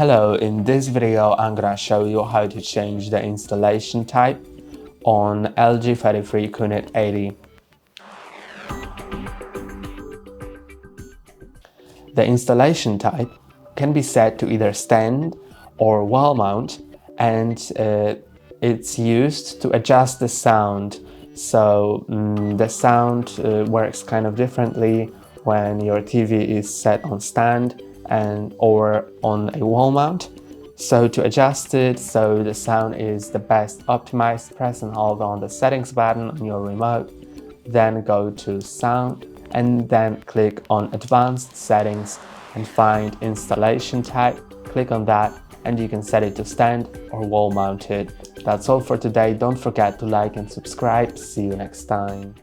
Hello, in this video I'm gonna show you how to change the installation type on LG 43QNED80. The installation type can be set to either stand or wall mount, and it's used to adjust the sound. So the sound works kind of differently when your TV is set on stand or on a wall mount. So to adjust it so the sound is the best optimized, press and hold on the settings button on your remote, then go to sound and then click on advanced settings and find installation type. Click on that and you can set it to stand or wall mounted. That's all for today. Don't forget to like and subscribe. See you next time.